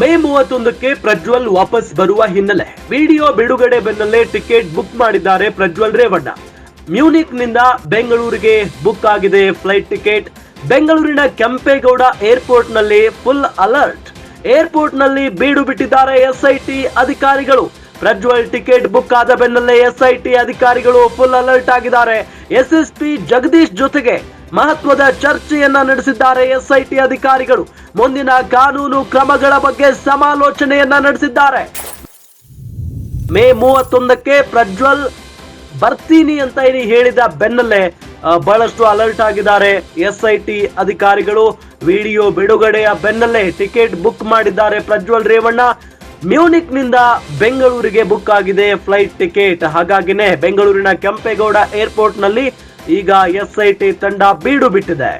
ಮೇ 31ಕ್ಕೆ ಪ್ರಜ್ವಲ್ ವಾಪಸ್ ಬರುವ ಹಿನ್ನೆಲೆ ವಿಡಿಯೋ ಬಿಡುಗಡೆ ಬೆನ್ನಲ್ಲೇ ಟಿಕೆಟ್ ಬುಕ್ ಮಾಡಿದ್ದಾರೆ ಪ್ರಜ್ವಲ್ ರೇವಣ್ಣ. ಮ್ಯೂನಿಕ್ ನಿಂದ ಬೆಂಗಳೂರಿಗೆ ಬುಕ್ ಆಗಿದೆ ಫ್ಲೈಟ್ ಟಿಕೆಟ್. ಬೆಂಗಳೂರಿನ ಕೆಂಪೇಗೌಡ ಏರ್ಪೋರ್ಟ್ ನಲ್ಲಿ ಫುಲ್ ಅಲರ್ಟ್. ಏರ್ಪೋರ್ಟ್ ನಲ್ಲಿ ಬೀಡು ಬಿಟ್ಟಿದ್ದಾರೆ ಎಸ್ಐಟಿ ಅಧಿಕಾರಿಗಳು. ಪ್ರಜ್ವಲ್ ಟಿಕೆಟ್ ಬುಕ್ ಆದ ಬೆನ್ನಲ್ಲೇ ಎಸ್ಐಟಿ ಅಧಿಕಾರಿಗಳು ಫುಲ್ ಅಲರ್ಟ್ ಆಗಿದ್ದಾರೆ. ಎಸ್ಎಸ್ಪಿ ಜಗದೀಶ್ ಜೊತೆಗೆ ಮಹತ್ವದ ಚರ್ಚೆಯನ್ನ ನಡೆಸಿದ್ದಾರೆ ಎಸ್ಐಟಿ ಅಧಿಕಾರಿಗಳು. ಮುಂದಿನ ಕಾನೂನು ಕ್ರಮಗಳ ಬಗ್ಗೆ ಸಮಾಲೋಚನೆಯನ್ನ ನಡೆಸಿದ್ದಾರೆ. ಮೇ 31ಕ್ಕೆ ಪ್ರಜ್ವಲ್ ಬರ್ತೀನಿ ಅಂತ ಹೇಳಿದ ಬೆನ್ನಲ್ಲೇ ಬಹಳಷ್ಟು ಅಲರ್ಟ್ ಆಗಿದ್ದಾರೆ ಎಸ್ಐಟಿ ಅಧಿಕಾರಿಗಳು. ವಿಡಿಯೋ ಬಿಡುಗಡೆಯ ಬೆನ್ನಲ್ಲೇ ಟಿಕೆಟ್ ಬುಕ್ ಮಾಡಿದ್ದಾರೆ ಪ್ರಜ್ವಲ್ ರೇವಣ್ಣ. ಮ್ಯೂನಿಕ್ ನಿಂದ ಬೆಂಗಳೂರಿಗೆ ಬುಕ್ ಆಗಿದೆ ಫ್ಲೈಟ್ ಟಿಕೆಟ್. ಹಾಗಾಗಿನೇ ಬೆಂಗಳೂರಿನ ಕೆಂಪೇಗೌಡ ಏರ್ಪೋರ್ಟ್ ನಲ್ಲಿ ಈಗ ಎಸ್ಐಟಿ ತಂಡ ಬೀಡು ಬಿಟ್ಟಿದೆ.